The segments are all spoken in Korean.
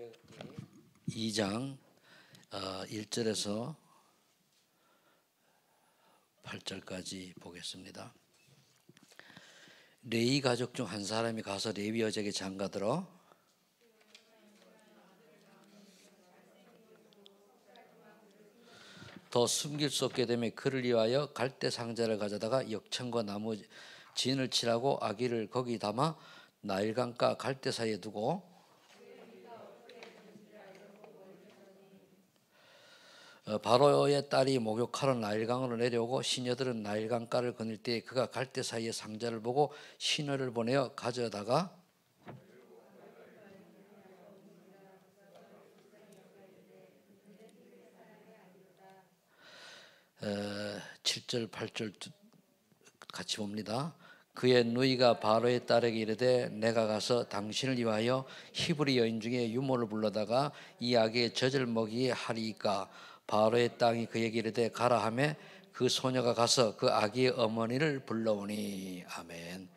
출애굽기 2장 1절에서 8절까지 보겠습니다. 레위 가족 중 한 사람이 가서 레위 여자에게 장가들어 더 숨길 수 없게 되며 그를 위하여 갈대 상자를 가져다가 역청과 나무 진을 칠하고 아기를 거기 담아 나일강가 갈대 사이에 두고 바로의 딸이 목욕하러 나일강으로 내려오고 시녀들은 나일강가를 거닐 때에 그가 갈대 사이에 상자를 보고 시녀를 보내어 가져다가 7절 8절 같이 봅니다. 그의 누이가 바로의 딸에게 이르되 내가 가서 당신을 위하여 히브리 여인 중에 유모를 불러다가 이 아기의 젖을 먹이게 하리이까. 바로의 땅이 그에게 이르되 가라 하매 그 소녀가 가서 그 아기의 어머니를 불러오니. 아멘.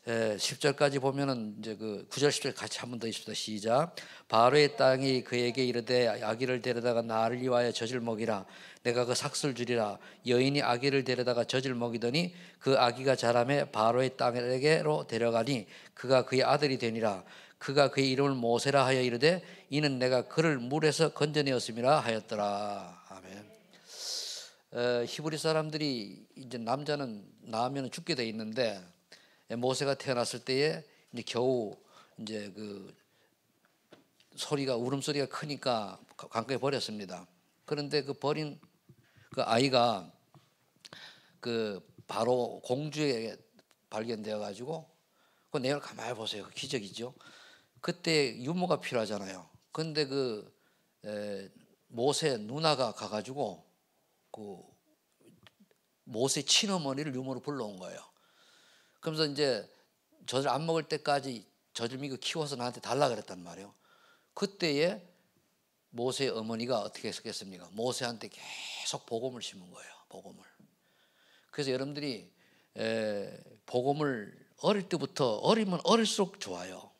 10절까지 보면은 이제 그 9절 10절 같이 한 번 더 읽습니다. 시작. 바로의 땅이 그에게 이르되 아기를 데려다가 나를 위하여 젖을 먹이라. 내가 그 삭슬 주리라. 여인이 아기를 데려다가 젖을 먹이더니 그 아기가 자라매 바로의 땅에게로 데려가니 그가 그의 아들이 되니라. 그가 그의 이름을 모세라 하여 이르되 이는 내가 그를 물에서 건져내었음이라 하였더라. 아멘. 히브리 사람들이 이제 남자는 낳으면 죽게 돼 있는데 모세가 태어났을 때에 이제 겨우 이제 그 소리가 울음소리가 크니까 강가에 버렸습니다. 그런데 그 버린 그 아이가 그 바로 공주에게 발견되어 가지고 그 내용을 가만히 보세요. 그 기적이죠. 그때 유모가 필요하잖아요. 그런데 그 모세 누나가 가가지고 그 모세 친어머니를 유모로 불러온 거예요. 그러면서 이제 젖을 안 먹을 때까지 젖을 미고 키워서 나한테 달라 그랬단 말이에요. 그때에 모세의 어머니가 어떻게 했겠습니까? 모세한테 계속 복음을 심은 거예요. 복음을. 그래서 여러분들이 복음을 어릴 때부터 어리면 어릴수록 좋아요.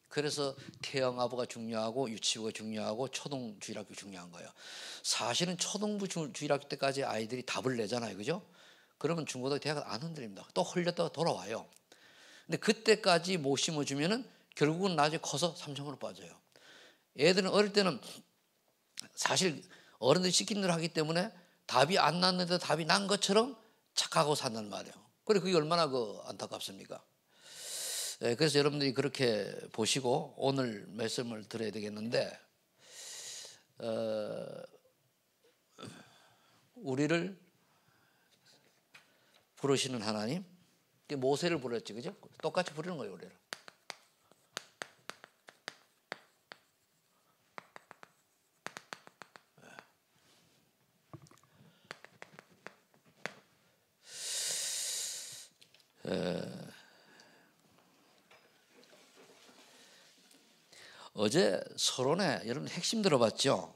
그래서 태영아부가 중요하고 유치부가 중요하고 초등 주일학교 중요한 거예요. 사실은 초등부 주일학교 때까지 아이들이 답을 내잖아요. 그죠? 그러면 중고등학교 대학은 안 흔들립니다. 또 흘렸다가 돌아와요. 근데 그때까지 못 심어주면은 결국은 나중에 커서 삼성으로 빠져요. 애들은 어릴 때는 사실 어른들이 시킨 대로 하기 때문에 답이 안 났는데 답이 난 것처럼 착하고 산단 말이에요. 그래 그게 얼마나 안타깝습니까? 그래서 여러분들이 그렇게 보시고 오늘 말씀을 들어야 되겠는데 우리를 부르시는 하나님, 모세를 불렀지, 그죠? 똑같이 부르는 거예요, 우리를. 어제 서론에 여러분 핵심 들어봤죠?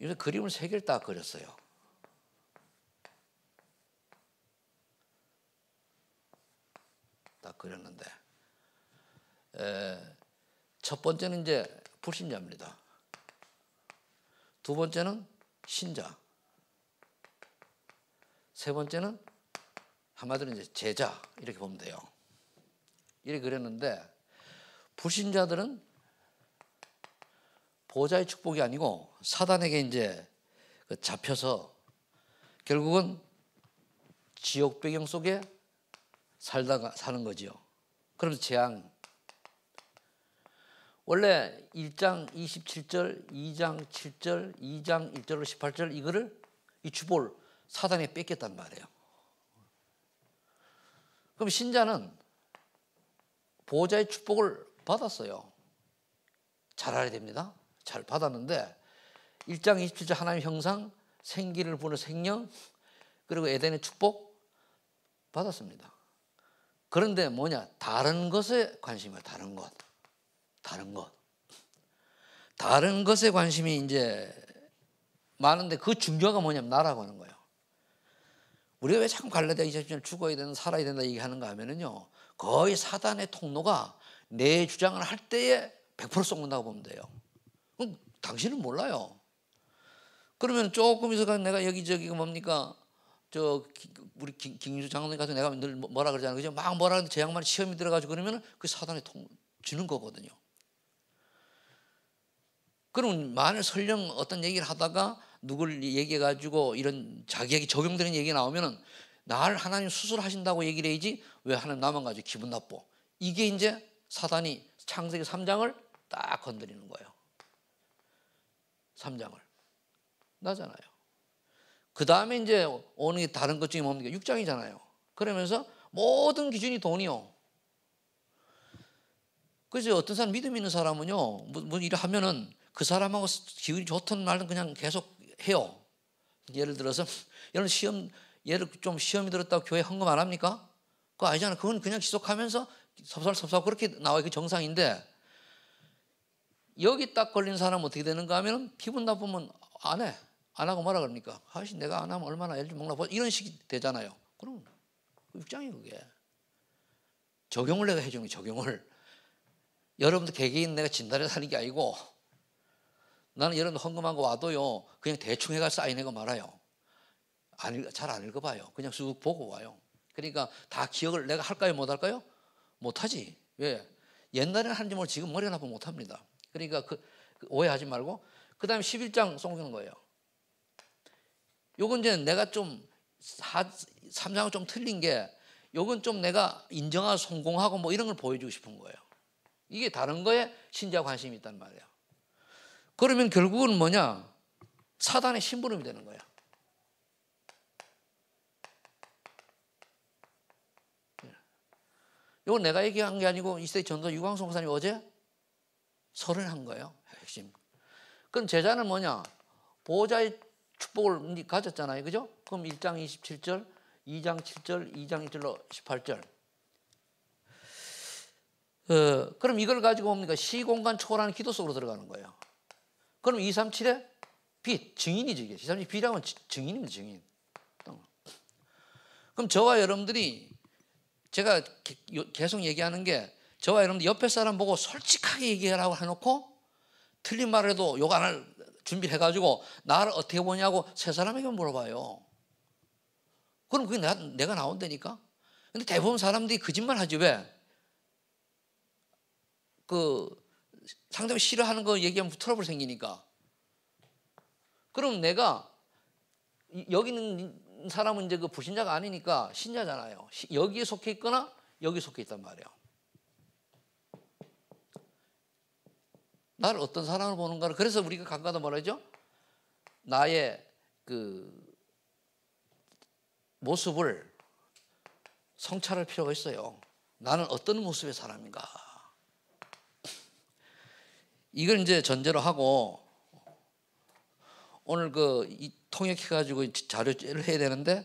이런 그림을 3개를 딱 그렸어요. 딱 그렸는데 첫 번째는 이제 불신자입니다. 두 번째는 신자. 세 번째는 한마디로 이제 제자 이렇게 보면 돼요. 이렇게 그렸는데 불신자들은 보좌의 축복이 아니고 사단에게 이제 잡혀서 결국은 지옥 배경 속에 살다가 사는 거지요. 그러면서 재앙. 원래 1장 27절, 2장 7절, 2장 1절로 18절 이거를 이 주보를 사단에 뺏겼단 말이에요. 그럼 신자는 보호자의 축복을 받았어요. 잘 알아야 됩니다. 잘 받았는데 1장 27절 하나님의 형상, 생기를 부는 생명, 그리고 에덴의 축복 받았습니다. 그런데 뭐냐? 다른 것에 관심이에요. 다른 것. 다른 것에 관심이 이제 많은데 그 중요가 뭐냐면 나라고 하는 거예요. 우리가 왜 자꾸 갈라디아 2:10절 죽어야 된다, 살아야 된다 얘기하는가 하면은요, 거의 사단의 통로가 내 주장을 할 때에 100% 썩는다고 보면 돼요. 그럼 당신은 몰라요. 그러면 조금 있어가 내가 여기저기 뭡니까 우리 김규 장로님 가서 내가 늘 뭐라 그러잖아요. 그죠? 막 뭐라 하는데 제 양반이 시험이 들어가지고 그러면은 그 사단에 주는 거거든요. 그럼 만일 설령 어떤 얘기를 하다가 누굴 얘기해가지고 이런 자기에게 적용되는 얘기가 나오면은 날 하나님 수술하신다고 얘기를 해야지 왜 하나님 나만 가지고 기분 나빠. 이게 이제 사단이 창세기 3장을 딱 건드리는 거예요. 3장을. 나잖아요. 그 다음에 이제 오는 게 다른 것 중에 뭡니까? 6장이잖아요. 그러면서 모든 기준이 돈이요. 그래서 어떤 사람 믿음 있는 사람은요, 뭐 일을 하면은 그 사람하고 기분이 좋든 말든 그냥 계속 해요. 예를 들어서 여러분 예를 좀 시험이 들었다고 교회 헌금 안 합니까? 그거 아니잖아요. 그건 그냥 지속하면서 섭섭 그렇게 나와 있기 정상인데 여기 딱 걸린 사람은 어떻게 되는가 하면 기분 나쁘면 안 해. 안 하고 뭐라 그럽니까? 아씨 내가 안 하면 얼마나 애를 먹나 이런 식이 되잖아요. 그럼 6장이 그게 적용을 내가 해주는 거예요. 적용을. 여러분들 개개인 내가 진단해서 하는 게 아니고 나는 여러분들 헌금한 거 와도요 그냥 대충 해가 사인해가 말아요. 잘 안 읽어봐요. 그냥 쑥 보고 와요. 그러니까 다 기억을 내가 할까요 못할까요? 못하지. 왜? 옛날에는 하는지 모르고 지금 머리가 나쁘면 못합니다. 그러니까 그 오해하지 말고 그 다음에 11장 쏘는 거예요. 요건 이제 내가 좀 3장은 좀 틀린 게 요건 좀 내가 인정하고 성공하고 뭐 이런 걸 보여주고 싶은 거예요. 이게 다른 거에 신자 관심이 있단 말이에요. 그러면 결국은 뭐냐? 사단의 심부름이 되는 거야. 이건 내가 얘기한 게 아니고 이세대 전도 유광수 목사님 어제 설을 거예요. 핵심. 그럼 제자는 뭐냐? 보호자의 축복을 가졌잖아요. 그죠? 그럼 1장 27절, 2장 7절, 2장 1절로 18절. 그럼 이걸 가지고 뭡니까? 시공간 초월하는 기도 속으로 들어가는 거예요. 그럼 237의 빛, 증인이지 이게. 237 빛이라면 증인입니다, 증인. 그럼 저와 여러분들이 제가 계속 얘기하는 게 저와 여러분들 옆에 사람 보고 솔직하게 얘기하라고 해놓고 틀린 말을 해도 욕 안 할 준비해가지고 나를 어떻게 보냐고 세 사람에게 물어봐요. 그럼 그게 내가 나온다니까? 근데 대부분 사람들이 거짓말 하지 왜? 상대방이 싫어하는 거 얘기하면 트러블 생기니까. 그럼 내가 여기 있는 사람은 이제 그 불신자가 아니니까 신자잖아요. 여기에 속해 있거나 여기에 속해 있단 말이에요. 나를 어떤 사람을 보는가를 그래서 우리가 가끔가다 뭐라 하죠? 나의 그 모습을 성찰할 필요가 있어요. 나는 어떤 모습의 사람인가? 이걸 이제 전제로 하고 오늘 통역해가지고 자료를 해야 되는데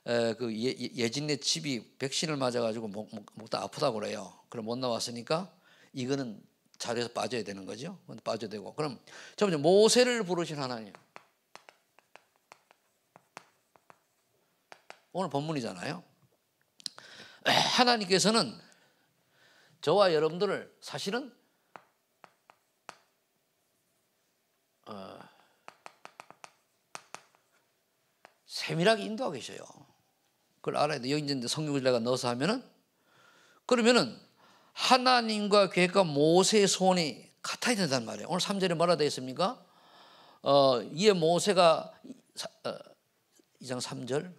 예진네 집이 백신을 맞아가지고 목도 아프다고 그래요. 그럼 못 나왔으니까 이거는 자리에서 빠져야 되는 거죠. 빠져야 되고. 그럼 첫 번째 모세를 부르신 하나님. 오늘 본문이잖아요. 하나님께서는 저와 여러분들을 사실은 세밀하게 인도하고 계셔요. 그걸 알아야 돼. 여기 이제 성경을 내가 넣어서 하면은 그러면은 하나님과 계획과 모세의 소원이 같아야 된단 말이에요. 오늘 3절에 뭐라 되어 있습니까? 이에 모세가 2장 3절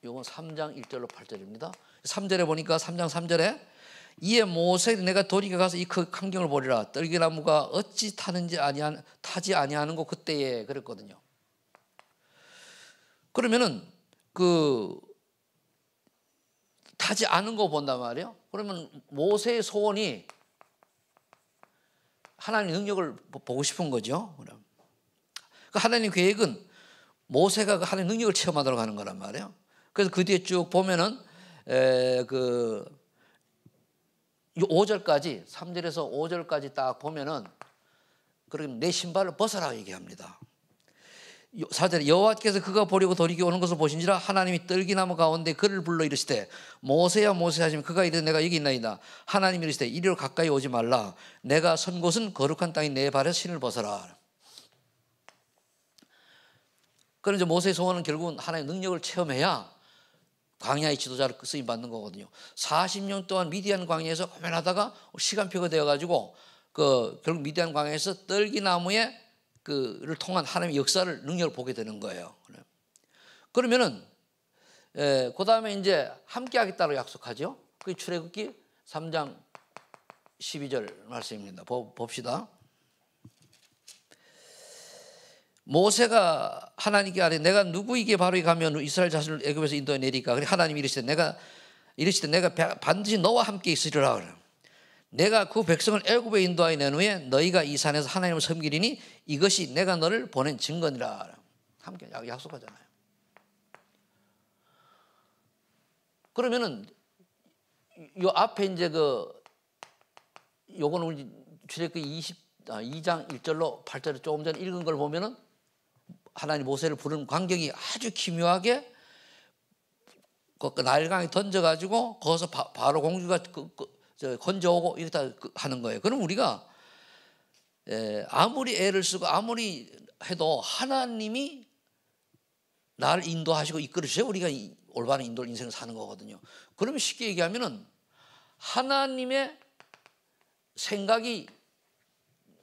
요건 3장 1절로 8절입니다. 3절에 보니까 3장 3절에 이에 모세 내가 돌이켜 가서 이 그 광경을 보리라. 떨기나무가 어찌 타지 아니하는 거 그때에 그랬거든요. 그러면은 타지 않은 거 본단 말이에요. 그러면 모세의 소원이 하나님의 능력을 보고 싶은 거죠. 하나님 계획은 모세가 하나님의 능력을 체험하도록 하는 거란 말이에요. 그래서 그 뒤에 쭉 보면은 5절까지 3절에서 5절까지 딱 보면은 그럼 내 신발을 벗어라 얘기합니다. 4절에 여호와께서 그가 보려고 돌이켜 오는 것을 보신지라 하나님이 떨기나무 가운데 그를 불러 이르시되 모세야 모세 하시면 그가 이르되 내가 여기 있나이다. 하나님이 이르시되 이리로 가까이 오지 말라. 내가 선 곳은 거룩한 땅이 내 발에 신을 벗어라. 그런 이제 모세의 소원은 결국은 하나님의 능력을 체험해야 광야의 지도자를 쓰임 받는 거거든요. 40년 동안 미디안 광야에서 고민하다가 시간표가 되어가지고 결국 미디안 광야에서 떨기나무에 그를 통한 하나님의 역사를 능력을 보게 되는 거예요. 그러면은 그 다음에 이제 함께 하겠다고 약속하죠. 그게 출애굽기 3장 12절 말씀입니다. 봅시다. 모세가 하나님께 아뢰 내가 누구에게 바로에 가면 이스라엘 자손을 애굽에서 인도해 내리까? 그래 하나님이 이르시되 내가 반드시 너와 함께 있으리라. 그래. 내가 그 백성을 애굽에 인도하여 낸 후에 너희가 이 산에서 하나님을 섬기리니 이것이 내가 너를 보낸 증거니라. 함께 약속하잖아요. 그러면은 요 앞에 이제 요거는 우리 출애굽기 2장 1절로 8절에 조금 전에 읽은 걸 보면은 하나님 모세를 부르는 광경이 아주 기묘하게 나일강에 던져가지고 거기서 바로 공주가 건져오고 이렇다 하는 거예요. 그럼 우리가 아무리 애를 쓰고 아무리 해도 하나님이 나를 인도하시고 이끌으셔야 우리가 올바른 인생을 사는 거거든요. 그러면 쉽게 얘기하면은 하나님의 생각이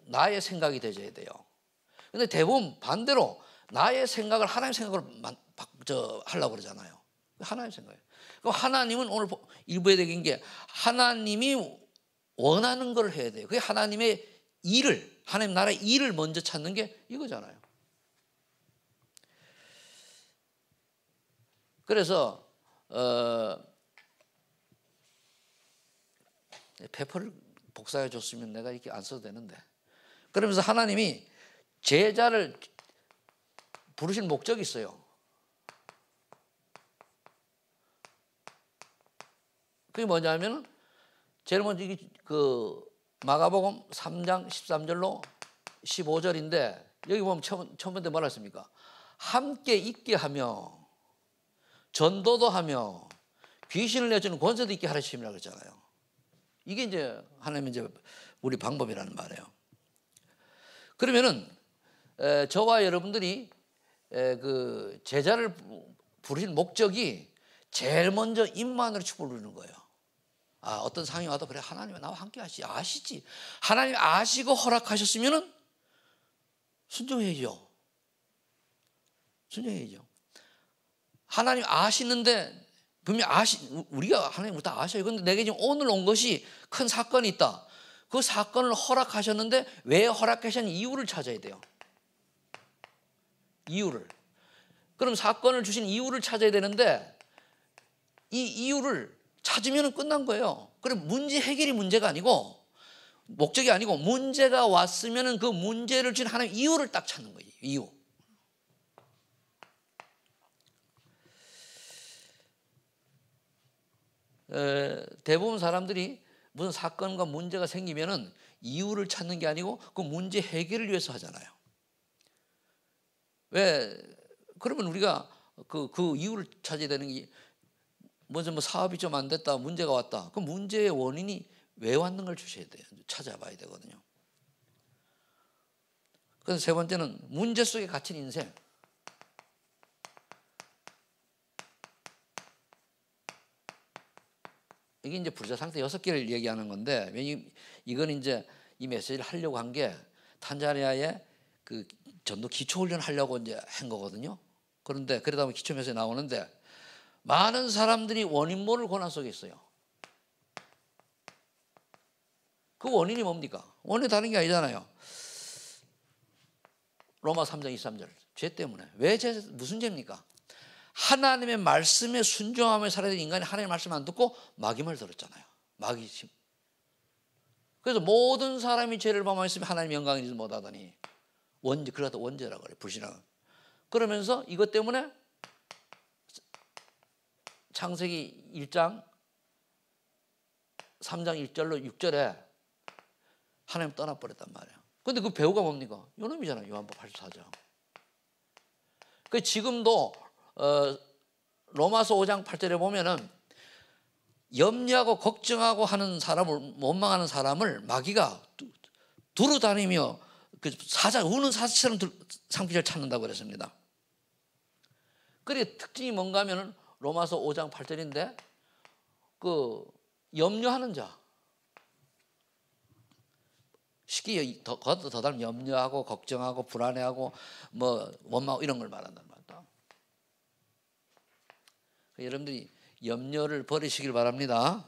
나의 생각이 되어야 돼요. 근데 대부분 반대로 나의 생각을 하나님의 생각으로 하려고 그러잖아요. 하나님의 생각이에요. 그럼 하나님은 오늘 일부에 되긴 게 하나님이 원하는 걸 해야 돼요. 그게 하나님의 일을, 하나님 나라의 일을 먼저 찾는 게 이거잖아요. 그래서 페퍼를 복사해 줬으면 내가 이렇게 안 써도 되는데. 그러면서 하나님이 제자를 부르신 목적이 있어요. 그게 뭐냐면 제일 먼저 마가복음 3장 13절로 15절인데 여기 보면 처음부터 뭐라 했습니까? 함께 있게 하며 전도도 하며 귀신을 내주는 권세도 있게 하시라 그랬잖아요. 이게 이제 하나님의 이제 우리 방법이라는 말이에요. 그러면은 저와 여러분들이 그 제자를 부르신 목적이 제일 먼저 임만으로 축복을 누리는 거예요. 어떤 상황이 와도 그래 하나님이 나와 함께 아시지. 하나님 아시고 허락하셨으면은 순종해야죠. 순종해야죠. 하나님 아시는데 분명히 우리가 하나님을 다 아셔요. 그런데 내게 지금 오늘 온 것이 큰 사건이 있다. 그 사건을 허락하셨는데 왜 허락하셨는지 이유를 찾아야 돼요. 이유를. 그럼 사건을 주신 이유를 찾아야 되는데 이 이유를 찾으면 끝난 거예요. 그럼 문제 해결이 문제가 아니고 목적이 아니고 문제가 왔으면 그 문제를 준 하나님 이유를 딱 찾는 거예요. 이유. 대부분 사람들이 무슨 사건과 문제가 생기면은 이유를 찾는 게 아니고 그 문제 해결을 위해서 하잖아요. 왜? 그러면 우리가 그 이유를 찾아야 되는 게 먼저 사업이 좀 안 됐다, 문제가 왔다. 그 문제의 원인이 왜 왔는 걸 주셔야 돼요. 찾아봐야 되거든요. 그래서 세 번째는 문제 속에 갇힌 인생. 이게 이제 불자 상태 6개를 얘기하는 건데, 이건 이제 이 메시지를 하려고 한 게 탄자니아에 그 전도 기초훈련 하려고 이제 한 거거든요. 그런데 그러다 보면 기초 메시지 나오는데 많은 사람들이 원인 모를 고난 속에 있어요. 그 원인이 뭡니까? 원인이 다른 게 아니잖아요. 로마 3장 23절. 죄 때문에. 왜 무슨 죄입니까? 하나님의 말씀에 순종하며 살아야 되는 인간이 하나님의 말씀 안 듣고 마귀말 들었잖아요. 마귀심. 그래서 모든 사람이 죄를 범하였으면 하나님의 영광을 이루지 못하더니 그러다 원죄라고 그래요. 불신앙은. 그러면서 이것 때문에 창세기 1장 3장 1절로 6절에 하나님 떠나버렸단 말이에요. 근데 그 배우가 뭡니까? 요놈이잖아요. 요한복음 84장. 그 지금도 로마서 5장 8절에 보면은 염려하고 걱정하고 하는 사람을, 원망하는 사람을 마귀가 두루 다니며 그 우는 사자처럼 상피를 찾는다고 그랬습니다. 그래 특징이 뭔가 하면은 로마서 5장 8절인데 그 염려하는 자, 쉽게 더 다른 염려하고 걱정하고 불안해하고 뭐 원망하고 이런 걸 말한단 말이다. 여러분들이 염려를 버리시길 바랍니다.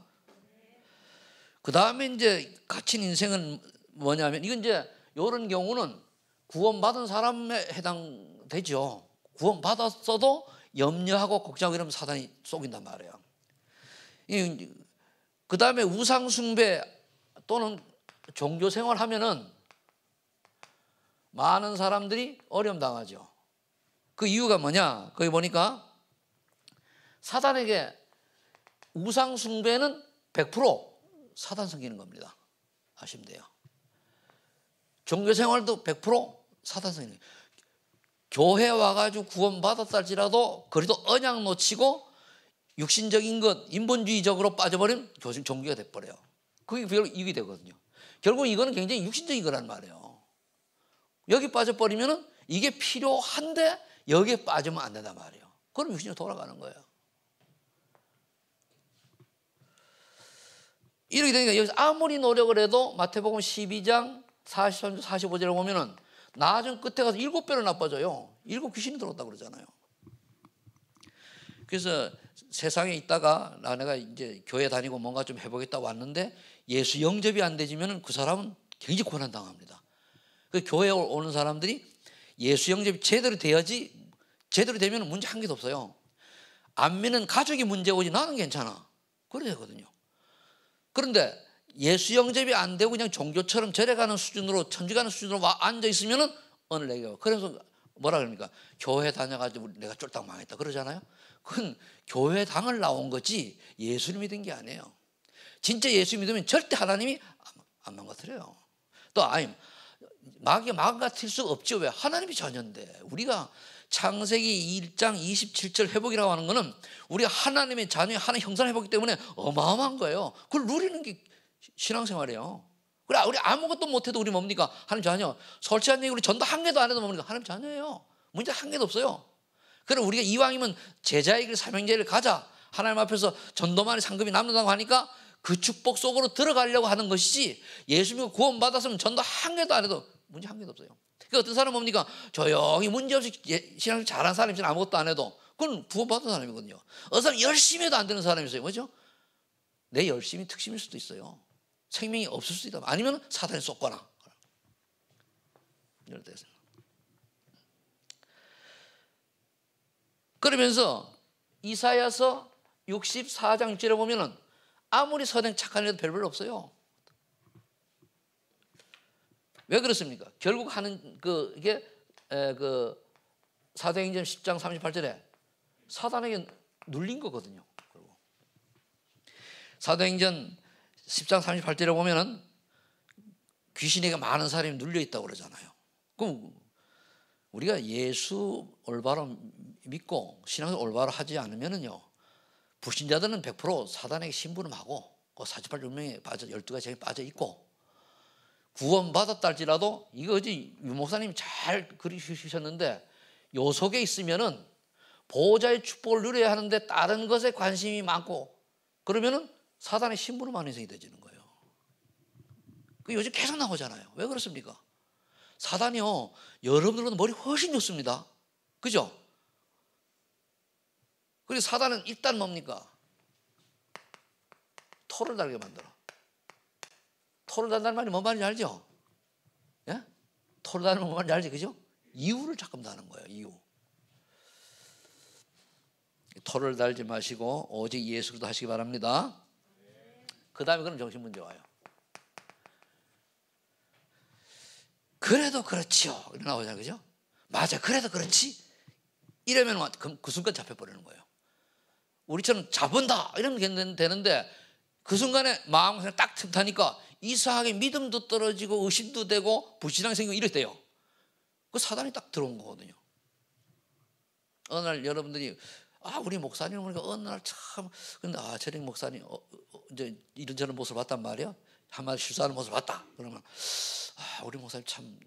그 다음에 이제 갇힌 인생은 뭐냐면, 이건 이제 이런 경우는 구원받은 사람에 해당되죠. 구원받았어도 염려하고 걱정하고 이러면 사단이 속인단 말이에요. 그 다음에 우상숭배 또는 종교생활 하면은 많은 사람들이 어려움 당하죠. 그 이유가 뭐냐? 거기 보니까 사단에게 우상숭배는 100% 사단 섬기는 겁니다. 아시면 돼요. 종교생활도 100% 사단 섬기는 거예요. 교회 와가지고 구원받았다 할지라도 그래도 언약 놓치고 육신적인 것, 인본주의적으로 빠져버리면 종교가 돼버려요. 그게 별로 이익이 되거든요. 결국 이거는 굉장히 육신적인 거란 말이에요. 여기 빠져버리면 이게 필요한데 여기에 빠지면 안 된단 말이에요. 그럼 육신으로 돌아가는 거예요. 이렇게 되니까 여기서 아무리 노력을 해도 마태복음 12장 43절 45절에 보면은 나중 끝에 가서 7배로 나빠져요. 7 귀신이 들어왔다고 그러잖아요. 그래서 세상에 있다가 내가 이제 교회 다니고 뭔가 좀 해보겠다 왔는데 예수 영접이 안 되지면 그 사람은 굉장히 고난당합니다. 그 교회에 오는 사람들이 예수 영접이 제대로 돼야지, 제대로 되면 문제 한 개도 없어요. 안 믿는 가족이 문제 오지 나는 괜찮아. 그래야 되거든요. 그런데 예수 영접이 안 되고 그냥 종교처럼 절에 가는 수준으로, 천주 가는 수준으로 앉아 있으면은 어느 내가 그래서 뭐라 그럽니까? 교회 다녀가지고 내가 쫄딱 망했다 그러잖아요. 그건 교회 당을 나온 거지 예수를 믿은 게 아니에요. 진짜 예수 믿으면 절대 하나님이 안 망가뜨려요. 또 마귀가 망가뜨릴 수가 없죠. 왜? 하나님이 자녀인데. 우리가 창세기 1장 27절 회복이라고 하는 거는 우리가 하나님의 자녀의 하나님의 형상을 해보기 때문에 어마어마한 거예요. 그걸 누리는 게 신앙생활이에요. 그래, 우리 아무것도 못해도 우리 뭡니까? 하나님 자녀. 솔직한 얘기, 우리 전도 한 개도 안 해도 뭡니까? 하나님 자녀예요. 문제 한 개도 없어요. 그럼 우리가 이왕이면 제자의 길, 사명제를 가자. 하나님 앞에서 전도만의 상급이 남는다고 하니까 그 축복 속으로 들어가려고 하는 것이지, 예수 믿고 구원받았으면 전도 한 개도 안 해도 문제 한 개도 없어요. 그러니까 어떤 사람은 뭡니까? 조용히 문제없이 신앙생활 잘한 사람이 아무것도 안 해도 그건 구원받은 사람이거든요. 어떤 사람 열심히 해도 안 되는 사람이 있어요. 뭐죠? 내 열심이 특심일 수도 있어요. 생명이 없을 수도 있다. 아니면 사단이 쏟거나. 이럴 때 있어요. 그러면서 이사야서 64장 6절에 보면은 아무리 선행 착한 일도 별로 없어요. 왜 그렇습니까? 결국 하는 이게 사도행전 10장 38절에 사단에게 눌린 거거든요. 사도행전 10장 38절에 보면은 귀신에게 많은 사람이 눌려 있다고 그러잖아요. 그럼 우리가 예수 올바로 믿고 신앙을 올바로 하지 않으면은요, 불신자들은 100% 사단에게 심부름하고 그 48명에 빠져 12가지에 빠져 있고, 구원받았다 할지라도 이거 어제 유 목사님이 잘 그리셨는데, 요 속에 있으면은 보호자의 축복을 누려야 하는데 다른 것에 관심이 많고 그러면은 사단의 심부름하는 인생이 되지는 거예요. 그 요즘 계속 나오잖아요. 왜 그렇습니까? 사단이요, 여러분들보다 머리 훨씬 좋습니다. 그죠? 그리고 사단은 일단 뭡니까? 토를 달게 만들어. 토를 단다는 말이 뭔 말인지 알죠? 예? 토를 다는 뭔 말인지 알지? 그죠? 이유를 자꾸 다는 거예요. 이유. 토를 달지 마시고 오직 예수 그리스도 하시기 바랍니다. 그 다음에 그럼 정신문제 와요. 그래도 그렇지요. 이렇게 나오잖아요. 그죠? 맞아, 그래도 그렇지? 이러면 그 순간 잡혀버리는 거예요. 우리처럼 잡은다 이러면 되는데 그 순간에 마음을 딱 틈타니까 이상하게 믿음도 떨어지고 의심도 되고 불신앙이 생기고 이랬대요. 그 사단이 딱 들어온 거거든요. 어느 날 여러분들이 우리 목사님 보니까 어느 날 참 근데 저런 목사님 이제 이런저런 모습을 봤단 말이에요. 한마디 실수하는 모습을 봤다. 그러면 우리 목사님 참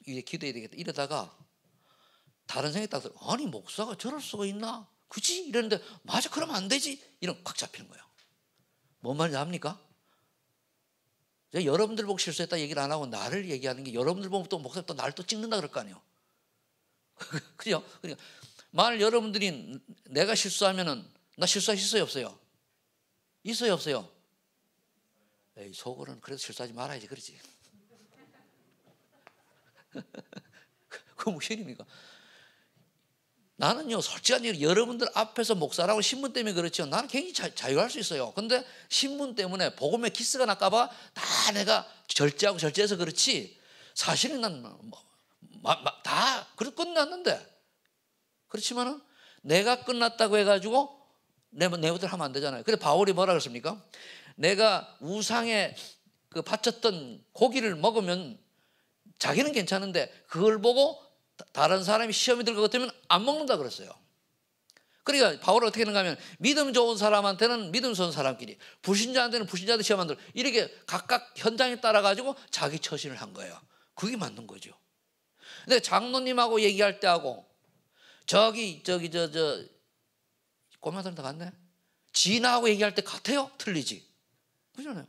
이게 기도해야 되겠다. 이러다가 다른 생각이 딱 들어. 아니 목사가 저럴 수가 있나? 그치? 이랬는데 맞아 그러면 안 되지. 이런 꽉 잡히는 거예요. 뭔 말인지 압니까? 여러분들 보고 실수했다 얘기를 안 하고 나를 얘기하는 게 여러분들 보면 또 목사님 또 나를 또 찍는다 그럴 거 아니에요. 그죠? 그러니까 만일 여러분들이 내가 실수하면은 나 실수할 수 있어요 없어요? 있어요 없어요? 에이, 속으로는 그래도 실수하지 말아야지 그러지. 그거 무슨 일입니까? 나는요 솔직한 얘기 여러분들 앞에서 목사라고 신분 때문에 그렇죠. 나는 굉장히 자유할 수 있어요. 근데 신분 때문에 복음에 키스가 날까 봐 다 내가 절제해서 그렇지 사실은 난 다 끝났는데 그렇지만은 내가 끝났다고 해가지고 내 멋대로 하면 안 되잖아요. 근데 바울이 뭐라 그랬습니까? 내가 우상에 그 바쳤던 고기를 먹으면 자기는 괜찮은데 그걸 보고 다른 사람이 시험이 들 것 같으면 안 먹는다 그랬어요. 그러니까 바울은 어떻게 하는가 하면 믿음 좋은 사람한테는 믿음 좋은 사람끼리 불신자한테는 불신자들 시험 안 들고 이렇게 각각 현장에 따라 가지고 자기 처신을 한 거예요. 그게 맞는 거죠. 근데 장로님하고 얘기할 때 하고 저기 꼬마들한테 갔네. 지인하고 얘기할 때 같아요? 틀리지. 그러잖아요.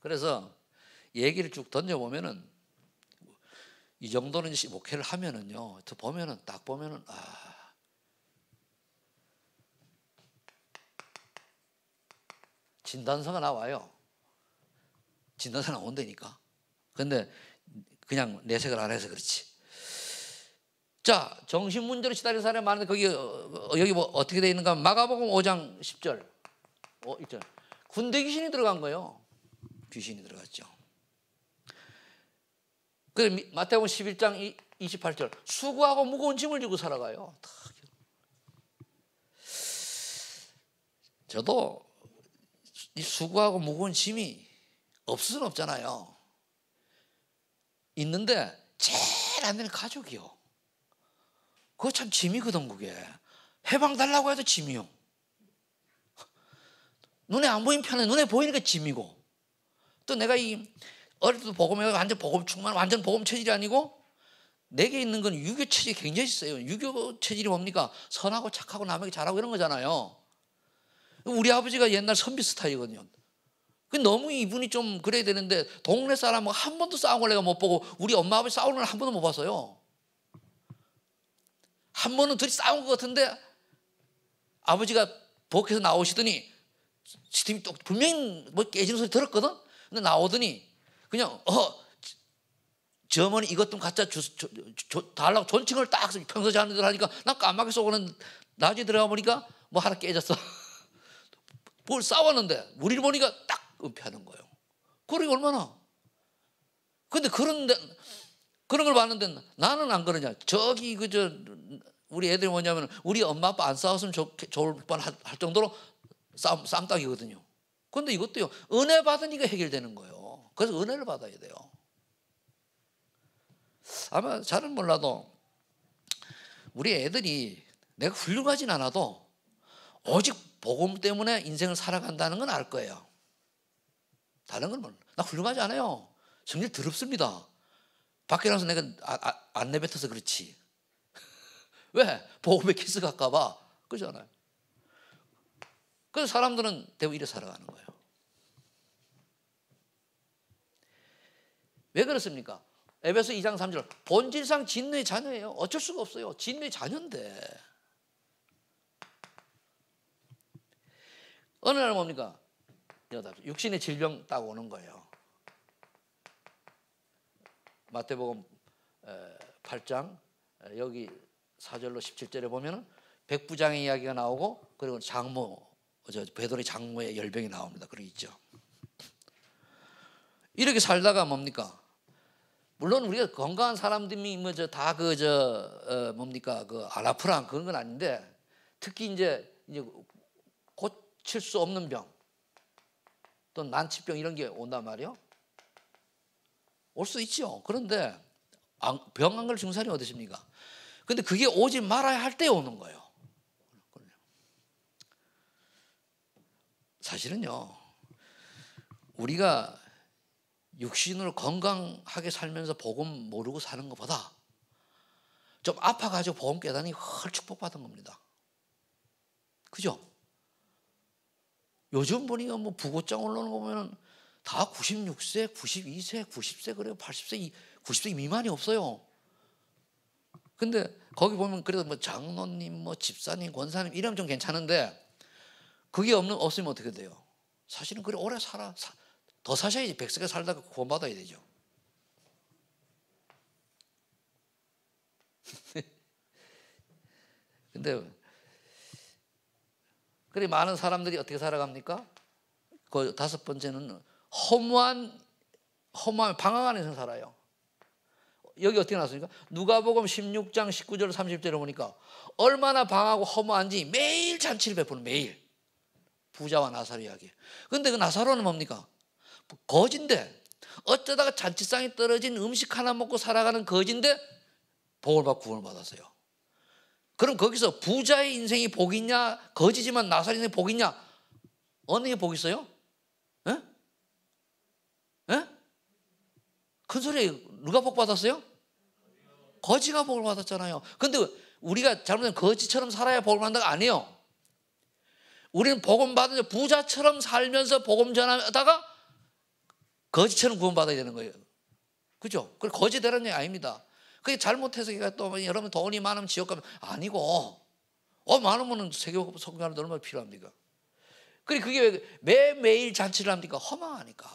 그래서 얘기를 쭉 던져보면은 이 정도는 목회를 하면은요, 또 보면은 딱 보면은 진단서가 나와요. 진단서 나온다니까. 근데 그냥 내색을 안 해서 그렇지. 자, 정신 문제로 시달린 사람이 많은데 거기 여기 뭐 어떻게 되어 있는가? 마가복음 5장 10절, 1절. 군대 귀신이 들어간 거예요. 귀신이 들어갔죠. 그 마태복음 11장 28절. 수고하고 무거운 짐을 지고 살아가요. 저도 이 수고하고 무거운 짐이 없을 수는 없잖아요. 있는데 제일 안 되는 가족이요. 그거 참 짐이거든. 그게 해방 달라고 해도 짐이요. 눈에 안 보이는 편에 눈에 보이니까 짐이고, 또 내가 이 어릴 때도 복음에 완전 복음 충만 완전 복음 체질이 아니고 내게 있는 건 유교 체질이 굉장히 있어요. 유교 체질이 뭡니까? 선하고 착하고 남에게 잘하고 이런 거잖아요. 우리 아버지가 옛날 선비 스타일이거든요. 너무 이분이 좀 그래야 되는데 동네 사람은 한 번도 싸운 걸 내가 못 보고 우리 엄마 아버지 싸우는 걸 한 번도 못 봤어요. 한 번은 둘이 싸운 것 같은데 아버지가 부엌에서 나오시더니 시스템이 또 분명히 뭐 깨지는 소리 들었거든. 근데 나오더니 그냥 저 어머니 이것 좀 갖다 달라고 존칭을 딱 평소에 하는 대로 하니까 난 까맣게 쏘고는 나중에 들어가 보니까 뭐 하나 깨졌어. 뭘 싸웠는데 우리를 보니까 딱 은폐하는 거예요. 그러니 얼마나. 근데 그런 걸 봤는데 나는 안 그러냐. 저기 우리 애들이 뭐냐면 우리 엄마 아빠 안 싸웠으면 좋을 뻔할 정도로 쌈딱이거든요. 그런데 이것도요 은혜 받으니까 해결되는 거예요. 그래서 은혜를 받아야 돼요. 아마 잘은 몰라도 우리 애들이 내가 훌륭하진 않아도 오직 복음 때문에 인생을 살아간다는 건 알 거예요. 다른 건 몰라. 나 훌륭하지 않아요. 성질 더럽습니다. 밖에 나가서 내가 안 내뱉어서 그렇지. 왜? 복음에 키스 갈까 봐. 그러잖아요. 그래서 사람들은 대부분 이래 살아가는 거예요. 왜 그렇습니까? 에베소 2장 3절. 본질상 진노의 자녀예요. 어쩔 수가 없어요. 진노의 자녀인데. 어느 날 뭡니까? 육신의 질병 딱 오는 거예요. 마태복음 8장 여기 4절로 17절에 보면은 백부장의 이야기가 나오고 그리고 베드로의 장모의 열병이 나옵니다. 그러고 있죠. 이렇게 살다가 뭡니까? 물론 우리가 건강한 사람들이 뭡니까? 아나프랑 그런 건 아닌데 특히 이제 고칠 수 없는 병, 또 난치병 이런 게 온단 말이에요. 올 수 있죠. 그런데 병 안 걸 중산이 어디십니까? 근데 그게 오지 말아야 할 때 오는 거예요. 사실은요, 우리가 육신으로 건강하게 살면서 복음 모르고 사는 것보다 좀 아파가지고 복음 깨닫니 헐 축복받은 겁니다. 그죠? 요즘 보니까 뭐 부고장 올라오는 거 보면 다 96세, 92세, 90세 그래요. 80세, 90세 미만이 없어요. 근데 거기 보면 그래도 뭐 장로님, 뭐 집사님, 권사님 이러면 좀 괜찮은데 그게 없으면 어떻게 돼요? 사실은 그래 오래 더 사셔야지. 100세가 살다가 구원받아야 되죠. 근데 그래 많은 사람들이 어떻게 살아갑니까? 그 다섯 번째는 허무한 방황 안에서 살아요. 여기 어떻게 나왔습니까? 누가복음 16장 19절 30절에 보니까 얼마나 방황하고 허무한지 매일 잔치를 베푸는 매일 부자와 나사로 이야기. 근데 그 나사로는 뭡니까? 거지인데 어쩌다가 잔치상에 떨어진 음식 하나 먹고 살아가는 거지인데 복을 받고 구원을 받았어요. 그럼 거기서 부자의 인생이 복이 있냐, 거지지만 나사로 인생이 복이 있냐, 어느 게 복이 있어요? 에? 에? 큰 소리, 누가 복 받았어요? 거지가 복을 받았잖아요. 근데 우리가 잘못하면 거지처럼 살아야 복을 받는다가 아니에요. 우리는 복음 받은 부자처럼 살면서 복음 전하다가 거지처럼 구원받아야 되는 거예요. 그죠? 그걸 거지 되라는 얘기 아닙니다. 그게 잘못해서 또 여러분 돈이 많으면 지옥 가면 아니고, 많으면 세계복음 선교하는데 얼마나 필요합니까? 그게 왜 매일매일 잔치를 합니까? 허망하니까.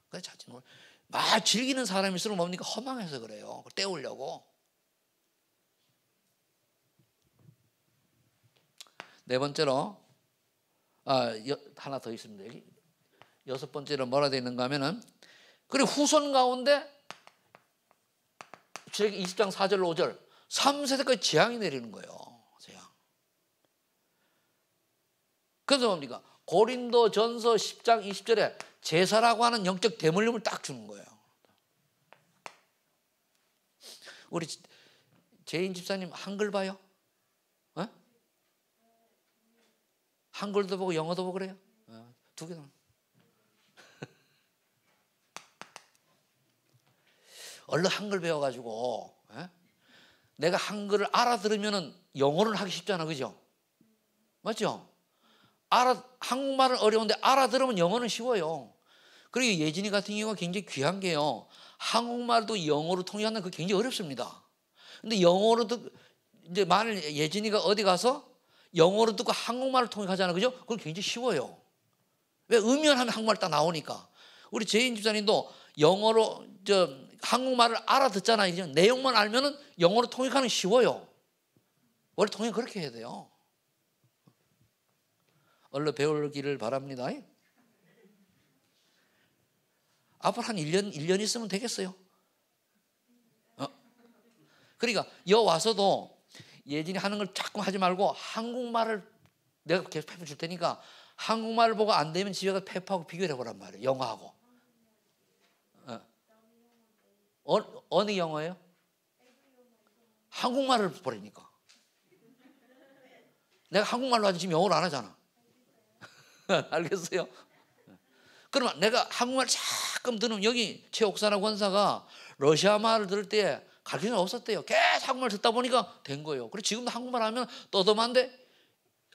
그래서 잔치는 막 즐기는 사람일수록 뭡니까? 허망해서 그래요. 때우려고. 네 번째로 하나 더 있습니다. 여기 여섯 번째로 뭐라 되어 있는가 하면은 그리고 후손 가운데 출애굽기 20장 4절 5절 3세대까지 재앙이 내리는 거예요. 재앙. 그래서 뭡니까? 고린도전서 10장 20절에 제사라고 하는 영적 대물림을 딱 주는 거예요. 우리 재인 집사님 한글 봐요? 어? 한글도 보고 영어도 보고 그래요? 두 개 다. 얼른 한글 배워가지고 내가 한글을 알아들으면 영어를 하기 쉽잖아, 그죠? 맞죠? 한국말은 어려운데 알아들으면 영어는 쉬워요. 그리고 예진이 같은 경우가 굉장히 귀한 게요, 한국말도 영어로 통역하는 그 굉장히 어렵습니다. 근데 영어로 이제 만일 예진이가 어디 가서 영어로 듣고 한국말을 통역하잖아, 그죠? 그건 굉장히 쉬워요. 왜? 의미하면 한국말 딱 나오니까. 우리 재인 집사님도 영어로 한국말을 알아듣잖아요. 이제 내용만 알면은 영어로 통역하는 쉬워요. 원래 통역 그렇게 해야 돼요. 얼른 배우기를 바랍니다. 앞으로 한 1년 있으면 되겠어요. 그러니까 와서도 예진이 하는 걸 자꾸 하지 말고 한국말을 내가 계속 페프 줄 테니까 한국말을 보고 안 되면 집에 가서 페프하고 비교를 해보란 말이에요. 영어하고. 어느 영어예요? 한국말을 보라니까. 내가 한국말로 하지 지금 영어를 안 하잖아. 알겠어요? 그러면 내가 한국말 조금 들으면 여기 최옥사나 권사가 러시아 말을 들을 때 가르치는 없었대요. 계속 한국말 듣다 보니까 된 거예요. 그래서 지금도 한국말 하면 떠듬한데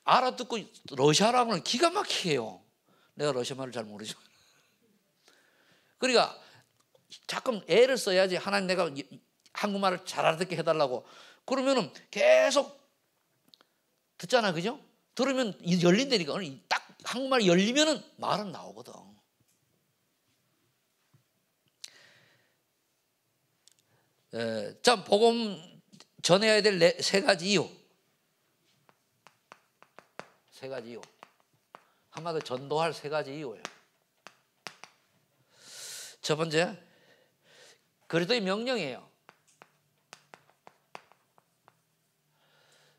알아듣고 러시아라고 하면 기가 막히게 해요. 내가 러시아 말을 잘 모르지만. 그러니까 자꾸 애를 써야지. 하나님 내가 한국말을 잘 알아듣게 해달라고. 그러면은 계속 듣잖아, 그죠? 들으면 열린다니까. 딱 한국말이 열리면은 말은 나오거든. 자, 복음 전해야 될 세 가지 이유. 세 가지 이유. 한마디로 전도할 세 가지 이유예요. 첫 번째, 그리스도의 명령이에요.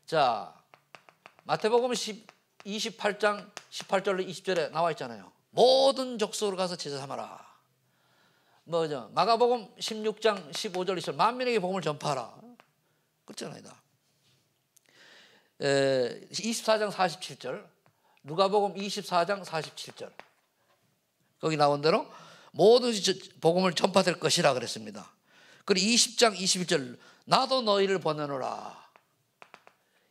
자, 마태복음 28장 18절로 20절에 나와 있잖아요. 모든 족속으로 가서 제자 삼아라. 뭐죠? 마가복음 16장 15절 있어 만민에게 복음을 전파하라. 그렇잖아요. 24장 47절, 누가복음 24장 47절. 거기 나온 대로 모든 복음을 전파될 것이라 그랬습니다. 그리고 20장 21절, 나도 너희를 보내노라.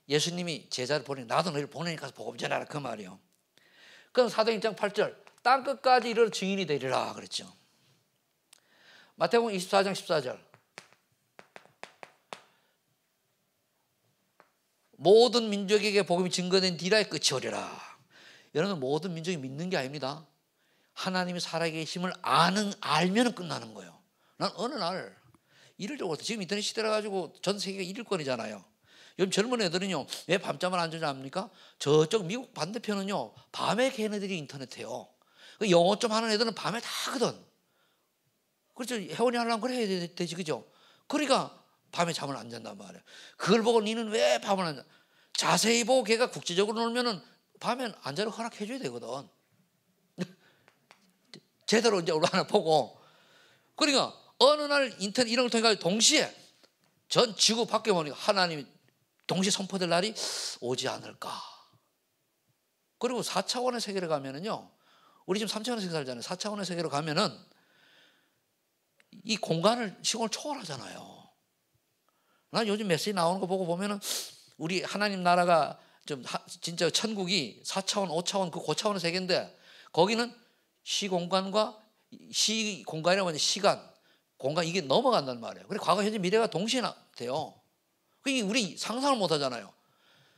예수님이 제자를 보내니 나도 너희를 보내니까 복음 전하라 그 말이요. 그럼 사도행전 8절, 땅 끝까지 이르러 증인이 되리라 그랬죠. 마태복음 24장 14절, 모든 민족에게 복음이 증거된 뒤라의 끝이 오리라. 여러분, 모든 민족이 믿는 게 아닙니다. 하나님이 살아계심을 알면 끝나는 거예요. 난 어느 날 이를적으로 지금 인터넷 시대라 가지고 전 세계가 1위권이잖아요. 요즘 젊은 애들은요, 왜 밤잠을 안 자냐 합니까? 저쪽 미국 반대편은요, 밤에 걔네들이 인터넷 해요. 영어 좀 하는 애들은 밤에 다 하거든. 그렇죠. 회원이 하려면 그래야 되지, 그죠? 그러니까 밤에 잠을 안 잔단 말이에요. 그걸 보고 니는 왜 밤을 안 자? 자세히 보고 걔가 국제적으로 놀면은 밤엔 안 자를 허락해줘야 되거든. 제대로 이제 우리 하나 보고. 그러니까 어느 날 인터넷 이런 걸 통해 동시에 전 지구 밖에 보니까 하나님이 동시에 선포될 날이 오지 않을까. 그리고 4차원의 세계로 가면은요, 우리 지금 3차원의 세계 살잖아요. 4차원의 세계로 가면은 이 시공을 초월하잖아요. 난 요즘 메시지 나오는 거 보고 보면은 우리 하나님 나라가 좀 진짜 천국이 4차원, 5차원 그 고차원의 세계인데 거기는 시공간과 시공간이라고 하는 시간, 공간 이게 넘어간단 말이에요. 그래 과거, 현재, 미래가 동시에 돼요. 그게 우리 상상을 못 하잖아요.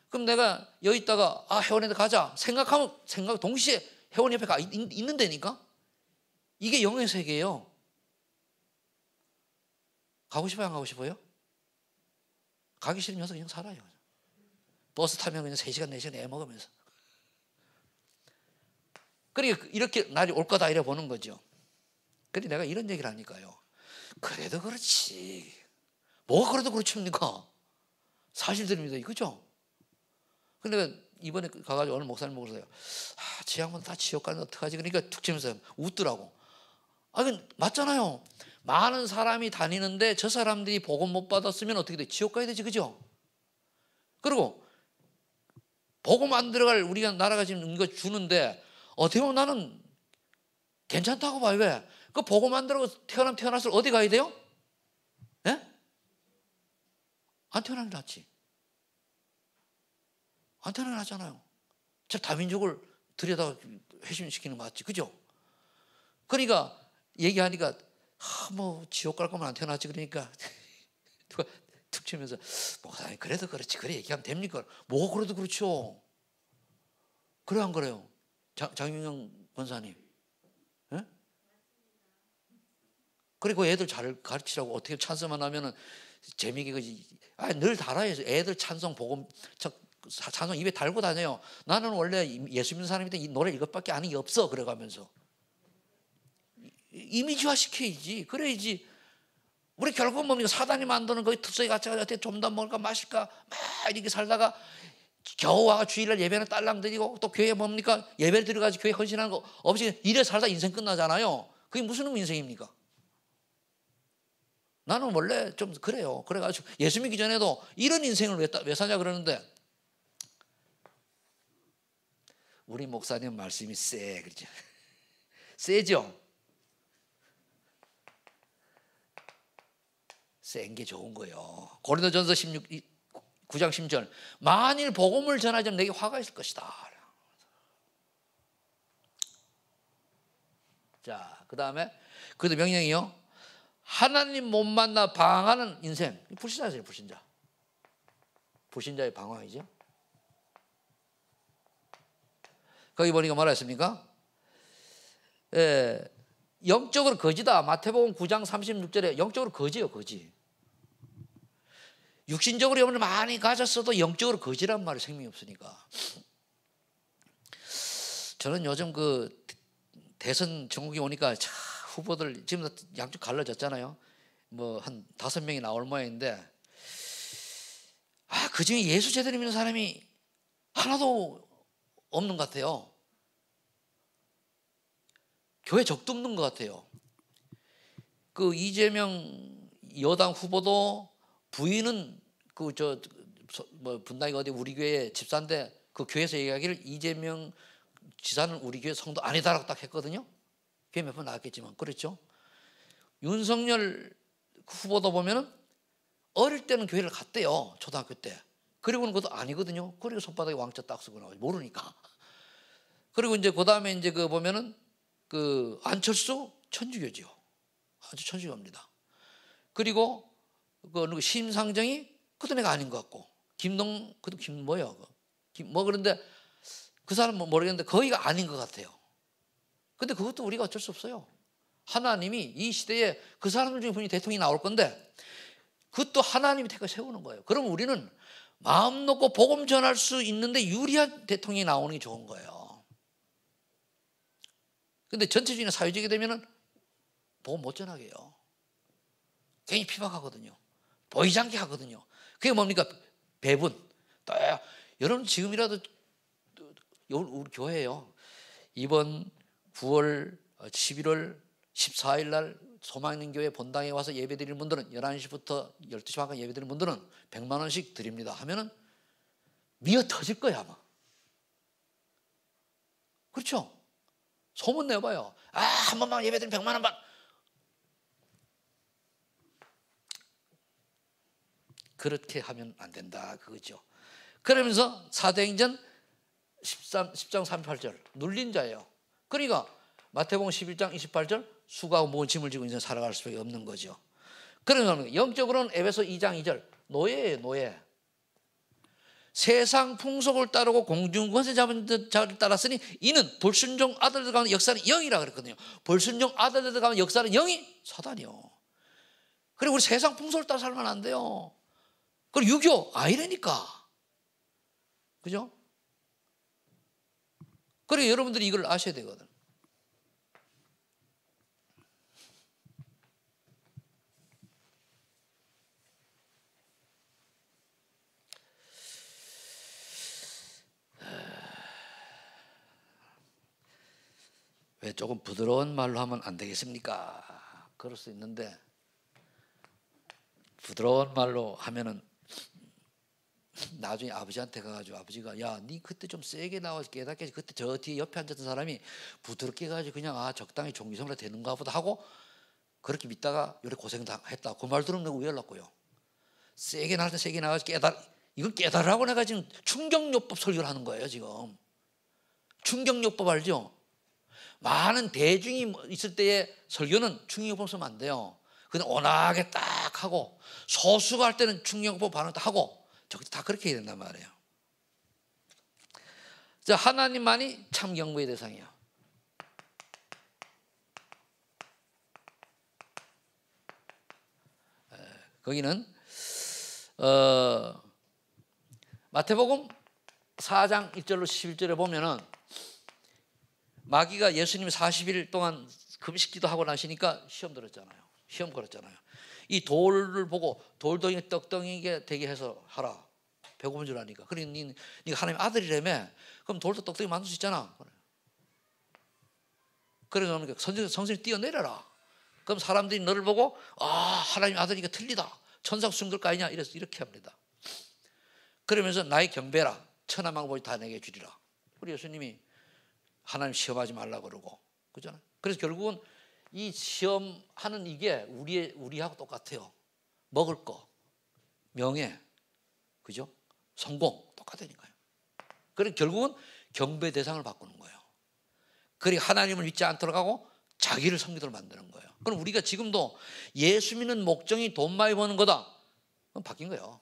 그럼 내가 여기 있다가 회원한테 가자 생각하면 동시에 회원 옆에 있는 데니까 이게 영의 세계예요. 가고 싶어요, 안 가고 싶어요? 가기 싫은 녀석 그냥 살아요. 버스 타면 그냥 3시간, 4시간 애먹으면서. 그러니까 이렇게 날이 올 거다 이래 보는 거죠. 그런데 내가 이런 얘기를 하니까요, 그래도 그렇지. 뭐가 그래도 그렇습니까? 사실들입니다. 그죠? 근데 이번에 가가지고 어느 목사님 보고서요, 지 양반 다 지옥 가는데 어떡하지? 그러니까 툭 치면서 웃더라고. 맞잖아요. 많은 사람이 다니는데 저 사람들이 복음 못 받았으면 어떻게 돼? 지옥 가야 되지, 그죠? 그리고 복음 안 들어갈 우리가 나라가 지금 이거 주는데 어떻게 보면 나는 괜찮다고 봐요. 왜? 그 복음 안 들어가고 태어났을 어디 가야 돼요? 예? 안 태어나는 게 낫지. 안 태어나는 게 낫잖아요. 저 다민족을 들여다 회심시키는 거 맞지, 그죠? 그러니까 얘기하니까 뭐 지옥 갈 거면 안 태어났지. 그러니까 누가 툭 치면서 목사님 그래도 그렇지, 그래 얘기하면 됩니까? 뭐가 그래도 그렇죠. 그래 안 그래요? 장윤영 권사님. 예? 그리고 애들 잘 가르치라고 어떻게 찬성만 하면은 재미있게 늘 달아요. 애들 찬송 복음 찬송 입에 달고 다녀요. 나는 원래 예수 믿는 사람인데 이 노래 이것밖에 아는 게 없어. 그래가면서 이미지화 시켜야지. 그래야지. 우리 결국은 뭡니까? 사단이 만드는 거기 특성이 같이 어떻게 좀 더 먹을까 마실까 막 이렇게 살다가 겨우 와가 주일날 예배는 딸랑 드리고 또 교회 뭡니까? 예배를 드려가지고 교회 헌신하는 거 없이 이래 살다 인생 끝나잖아요. 그게 무슨 인생입니까? 나는 원래 좀 그래요. 그래가지고 예수 믿기 전에도 이런 인생을 왜 사냐 그러는데 우리 목사님 말씀이 그렇죠? 세죠? 센 게 좋은 거예요. 고린도전서 9장 10절, 만일 복음을 전하자면 내게 화가 있을 것이다. 자, 그 다음에 그도 명령이요, 하나님 못 만나 방황하는 인생. 불신자죠, 불신자. 불신자의 방황이죠. 거기 보니까 뭐라 했습니까? 영적으로 거지다. 마태복음 9장 36절에 영적으로 거지예요, 거지. 육신적으로 영혼을 많이 가졌어도 영적으로 거지란 말이 생명이 없으니까. 저는 요즘 그 대선 전국에 오니까 후보들 지금 양쪽 갈라졌잖아요. 뭐 한 5명이 나올 모양인데 그중에 예수 제대로 믿는 사람이 하나도 없는 것 같아요. 교회 적도 없는 것 같아요. 그 이재명 여당 후보도 부인은 그 뭐 분당이 어디 우리 교회 집사인데 그 교회에서 얘기하기를 이재명 지사는 우리 교회 성도 아니다라고 딱 했거든요. 그게 몇 번 나왔겠지만 그렇죠. 윤석열 후보도 보면은 어릴 때는 교회를 갔대요. 초등학교 때. 그리고는 그것도 아니거든요. 그리고 손바닥에 왕자 딱 쓰고 나오지 모르니까. 그리고 이제 그 다음에 이제 그 보면은 그 안철수 천주교지요. 아주 천주교입니다. 그리고 그 심상정이 그것도 내가 아닌 것 같고 그것도 뭐야 뭐 그런데 그 사람 뭐 모르겠는데 거의가 아닌 것 같아요. 근데 그것도 우리가 어쩔 수 없어요. 하나님이 이 시대에 그 사람들 중에 분이 대통령이 나올 건데 그것도 하나님이 택해 세우는 거예요. 그럼 우리는 마음 놓고 복음 전할 수 있는데 유리한 대통령이 나오는 게 좋은 거예요. 근데 전체적인 사회적이 되면은 복음 못 전하게 해요. 괜히 피박하거든요. 보이지 않게 하거든요. 그게 뭡니까? 배분. 또 여러분 지금이라도 우리 교회예요. 이번 9월 11월 14일 날 소망있는 교회 본당에 와서 예배드리는 분들은 11시부터 12시 반까지 예배드리는 분들은 100만 원씩 드립니다 하면은 미어 터질 거야 아마. 그렇죠? 소문 내봐요. 한 번만 예배드리면 100만 원 받. 그렇게 하면 안 된다 그거죠. 그러면서 사도행전 10장 38절 눌린 자예요. 그러니까 마태복음 11장 28절 수고하고 무거운 짐을 지고 인생 살아갈 수밖에 없는 거죠. 그러면 영적으로는 에베소 2장 2절 노예예요. 노예. 세상 풍속을 따르고 공중 권세 잡은 자를 따랐으니 이는 불순종 아들들 가운데 역사는 영이라 그랬거든요. 불순종 아들들 가운데 역사는 영이 사단이요. 그리고 우리 세상 풍속을 따라 살면 안 돼요. 그리고 유교 아이러니까. 그죠? 그리고 여러분들이 이걸 아셔야 되거든. 왜 조금 부드러운 말로 하면 안 되겠습니까? 그럴 수 있는데 부드러운 말로 하면은 나중에 아버지한테 가가지고 아버지가 야, 니 그때 좀 세게 나와서 깨닫게 그때 저 뒤에 옆에 앉았던 사람이 부드럽게 해가지고 그냥 적당히 종기성으로 되는가 보다 하고 그렇게 믿다가 요래 고생했다. 그 말 들으면 내가 우열났고요. 세게 나갈 때 세게 나가서 이걸 깨달으라고 내가 지금 충격요법 설교를 하는 거예요 지금. 충격요법 알죠? 많은 대중이 있을 때의 설교는 충격요법 쓰면 안 돼요. 그냥 온화하게 딱 하고 소수가 할 때는 충격요법 반응 딱 하고 다 그렇게 해야 된단 말이에요. 자, 하나님만이 참 경배의 대상이야. 거기는 마태복음 4장 1절로 11절에 보면은 마귀가 예수님이 40일 동안 금식기도 하고 나시니까 시험 들었잖아요. 시험 걸었잖아요. 이 돌을 보고 돌덩이 떡덩이게 되게 해서 하라. 배고픈 줄 아니까. 그러니 네가 하나님 아들이라며. 그럼 돌도 떡덩이 만들 수 있잖아. 그래서 성신이 뛰어내려라. 그럼 사람들이 너를 보고 하나님 아들이니까 틀리다. 천사 수준들 거 아니냐 이렇게 합니다. 그러면서 나의 경배라 천하만국을 다 내게 주리라. 우리 예수님이 하나님 시험하지 말라 그러고 그잖아요. 그래서 결국은 이 시험하는 이게 우리하고 똑같아요. 먹을 거, 명예, 그죠? 성공 똑같으니까요. 그래서 결국은 경배 대상을 바꾸는 거예요. 그리고 하나님을 믿지 않도록 하고 자기를 섬기도록 만드는 거예요. 그럼 우리가 지금도 예수 믿는 목적이 돈 많이 버는 거다. 그럼 바뀐 거예요.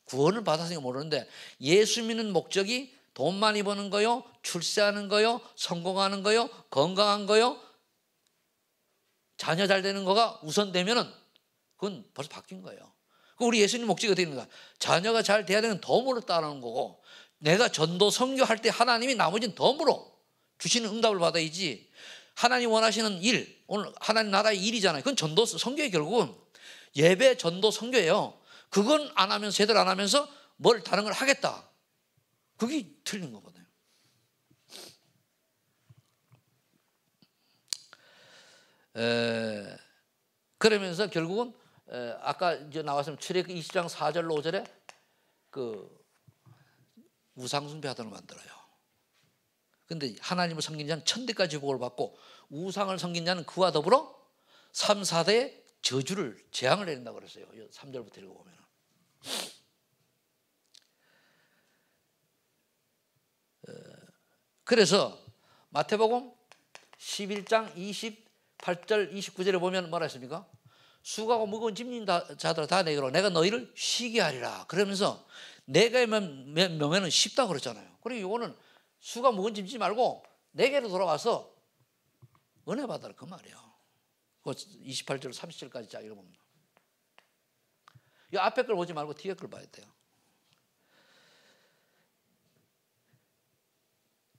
구원을 받았으니까 모르는데 예수 믿는 목적이 돈 많이 버는 거요, 출세하는 거요, 성공하는 거요, 건강한 거요, 자녀 잘 되는 거가 우선되면은 그건 벌써 바뀐 거예요. 우리 예수님 목적이 어떻게 되는가? 자녀가 잘 돼야 되는 덤으로 따르는 거고 내가 전도 선교할 때 하나님이 나머지는 덤으로 주시는 응답을 받아야지. 하나님 원하시는 일, 오늘 하나님 나라의 일이잖아요. 그건 전도 선교의 결국은 예배 전도 선교예요. 그건 안 하면서 제대로 안 하면서 뭘 다른 걸 하겠다. 그게 틀린 거거든요. 그러면서 결국은 아까 이제 나왔으면 출애굽기 20장 4절로 5절에 그 우상 숭배하도록 만들어요. 근데 하나님을 섬긴 자는 천대까지 복을 받고 우상을 섬긴 자는 그와 더불어 3, 4대의 저주를 재앙을 내린다고 그랬어요. 3절부터 읽어보면. 그래서 마태복음 11장 28절 29절에 보면 뭐라 했습니까? 수고하고 무거운 짐진 자들아 다 내게로 내가 너희를 쉬게 하리라. 그러면서 내가 명예는 쉽다고 그랬잖아요. 그리고 이거는 수가 무거운 짐 지지 말고 내게로 돌아와서 은혜 받아라 그 말이에요. 28절 30절까지 쫙 읽어보면 이 앞에 걸 보지 말고 뒤에 걸 봐야 돼요.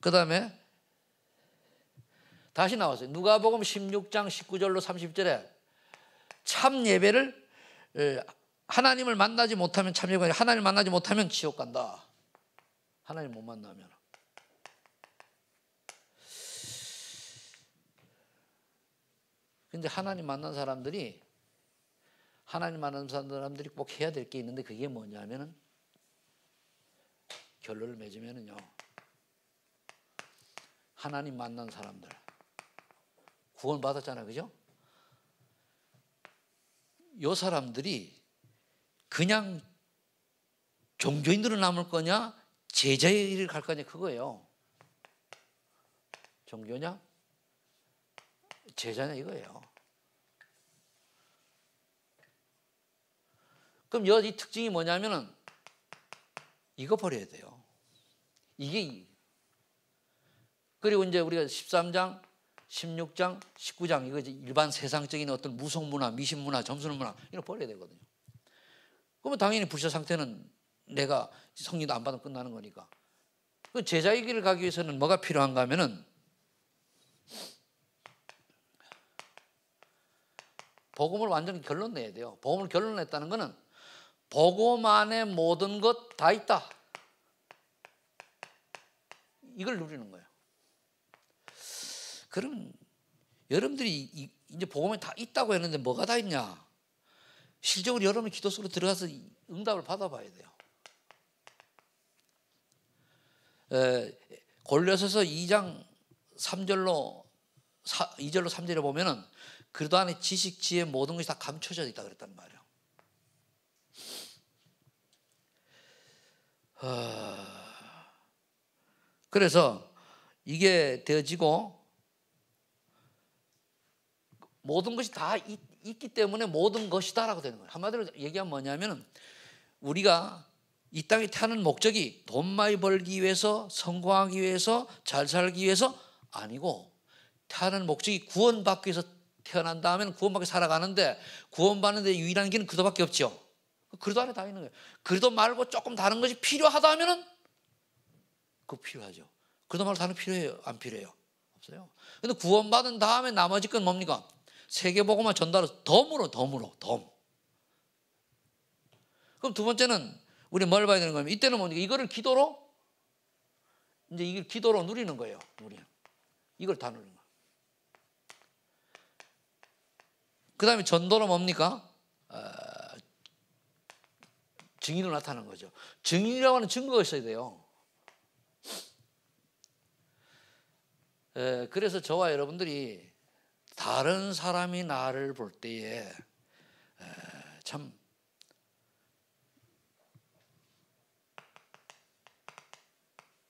그 다음에 다시 나왔어요. 누가복음 16장 19절로 30절에 참 예배를 하나님을 만나지 못하면 참 예배가 하나님을 만나지 못하면 지옥 간다. 하나님 못 만나면. 근데 하나님 만난 사람들이 꼭 해야 될 게 있는데 그게 뭐냐면은 결론을 맺으면은요. 하나님 만난 사람들 구원 받았잖아요. 그죠? 요 사람들이 그냥 종교인으로 남을 거냐 제자의 길을 갈 거냐 그거예요. 종교냐 제자냐 이거예요. 그럼 이 특징이 뭐냐면은 이거 버려야 돼요. 그리고 이제 우리가 13장, 16장, 19장 이거 일반 세상적인 어떤 무속문화, 미신문화, 점수문화 이런 거 버려야 되거든요. 그러면 당연히 불사 상태는 내가 성리도 안 받으면 끝나는 거니까. 그 제자의 길을 가기 위해서는 뭐가 필요한가 하면은 복음을 완전히 결론 내야 돼요. 복음을 결론 냈다는 거는 복음 안에 모든 것 다 있다. 이걸 누리는 거예요. 그럼 여러분들이 이제 복음에 다 있다고 했는데 뭐가 다 있냐? 실적으로 여러분이 기도 속으로 들어가서 응답을 받아봐야 돼요. 골로새서 2장 3절로 2절로 3절에 보면은 그리스도 안에 지식, 지혜 모든 것이 다 감춰져 있다 그랬단 말이에요. 그래서 이게 되어지고 모든 것이 다 있기 때문에 모든 것이다라고 되는 거예요. 한마디로 얘기하면 뭐냐면 우리가 이 땅에 태어난 목적이 돈 많이 벌기 위해서, 성공하기 위해서, 잘 살기 위해서 아니고 태어난 목적이 구원받기 위해서 태어난 다음에는 구원받기 살아가는데 구원받는 데 유일한 길은 그리스도밖에 없죠. 그리스도 안에 다 있는 거예요. 그리스도 말고 조금 다른 것이 필요하다 하면은 그거 필요하죠. 그리스도 말고 다른 거 필요해요? 안 필요해요? 없어요. 근데 구원받은 다음에 나머지 건 뭡니까? 세계복음화 전달을 덤으로. 그럼 두 번째는 우리 뭘 봐야 되는 거냐면 이때는 뭡니까? 이거를 기도로 이제 이걸 기도로 누리는 거예요. 우리는 이걸 다 누리는 거예요. 그 다음에 전도로 뭡니까? 증인으로 나타나는 거죠. 증인이라고 하는 증거가 있어야 돼요. 그래서 저와 여러분들이 다른 사람이 나를 볼 때에 참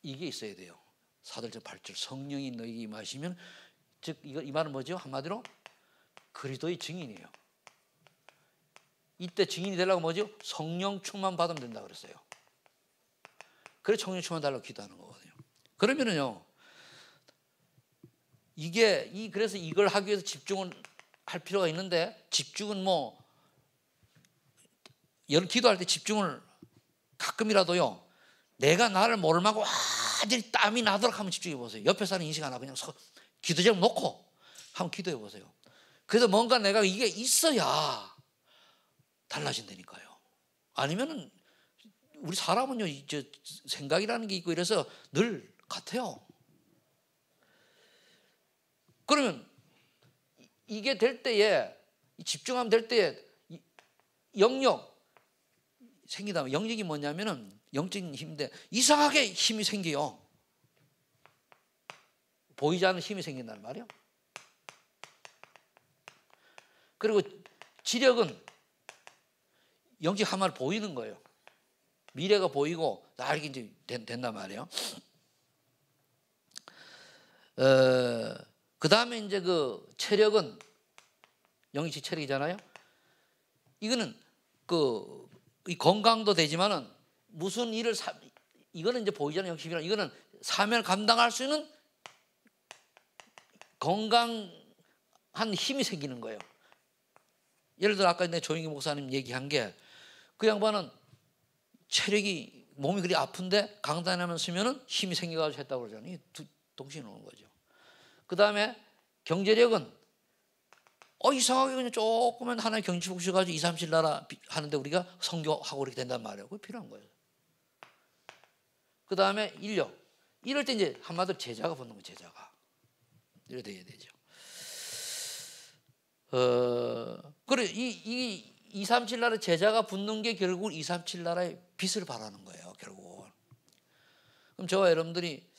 이게 있어야 돼요. 사도행전 8절 성령이 너희에게 임하시면 즉 이 말은 뭐죠? 한마디로 그리스도의 증인이에요. 이때 증인이 되려고 뭐죠? 성령 충만 받으면 된다 그랬어요. 그래서 성령 충만 달라고 기도하는 거거든요. 그러면은요. 그래서 이걸 하기 위해서 집중을 할 필요가 있는데 집중은 기도할 때 집중을 가끔이라도요. 내가 나를 모를 만큼 완전히 땀이 나도록 한번 집중해 보세요. 옆에 사는 인식 하나 그냥 기도 제목 놓고 한번 기도해 보세요. 그래서 뭔가 내가 이게 있어야 달라진다니까요. 아니면은 우리 사람은요, 이제 생각이라는 게 있고 이래서 늘 같아요. 그러면 이게 될 때에 집중하면 될 때 영역 생기다. 영역이 뭐냐면은 영적인 힘인데 이상하게 힘이 생겨요. 보이지 않는 힘이 생긴다는 말이에요. 그리고 지력은 영적 하나를 보이는 거예요. 미래가 보이고 나에게 이제 된단 말이에요. 그 다음에 이제 그 체력은 영적 체력이잖아요. 이거는 이 건강도 되지만은 무슨 일을 이거는 이제 보이지 않는 영적이라 이거는 사명을 감당할 수 있는 건강한 힘이 생기는 거예요. 예를 들어 아까 내 조영기 목사님 얘기한 게 그 양반은 체력이 몸이 그리 아픈데 강단에 하면 쓰면은 힘이 생겨가지고 했다고 그러잖아요. 동시에 오는 거죠. 그 다음에 경제력은 이상하게 그냥 조그만 하나의 경치 보셔가지고 2, 3, 7 나라 하는데 우리가 선교하고 이렇게 된단 말이에요. 그게 필요한 거예요. 그 다음에 인력. 이럴 때 이제 한마디로 제자가 붙는 거예요. 제자가. 이래 돼야 되죠. 그래, 이 2, 3, 7 나라 제자가 붙는 게 결국 2, 3, 7 나라의 빛을 발하는 거예요. 결국. 그럼 저와 여러분들이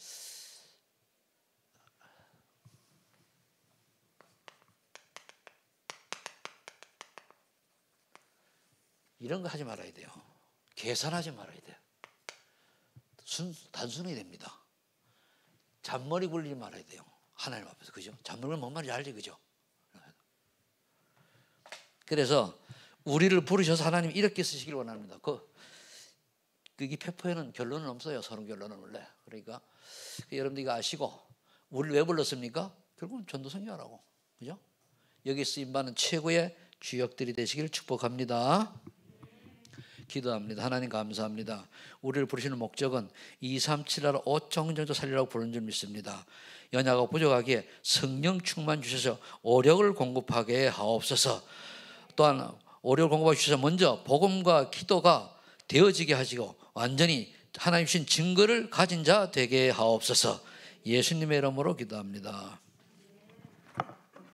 이런 거 하지 말아야 돼요. 계산하지 말아야 돼요. 단순히 됩니다. 잔머리 굴리지 말아야 돼요. 하나님 앞에서. 그죠? 잔머리 뭔 말인지 알지? 그죠? 그래서 우리를 부르셔서 하나님 이렇게 쓰시길 원합니다. 이 페퍼에는 결론은 없어요. 서론 결론은 원래. 그러니까 여러분들이 이거 아시고 우리를 왜 불렀습니까? 결국은 전도 선교하라고. 그죠? 여기 쓰임받는 최고의 주역들이 되시기를 축복합니다. 기도합니다. 하나님 감사합니다. 우리를 부르시는 목적은 2, 3, 7 나라 5천 정도 살리라고 부르는 줄 믿습니다. 연약하고 부족하기에 성령 충만 주셔서 오력을 공급하게 하옵소서. 또한 오력을 공급해 주셔서 먼저 복음과 기도가 되어지게 하시고 완전히 하나님 주신 증거를 가진 자 되게 하옵소서. 예수님의 이름으로 기도합니다.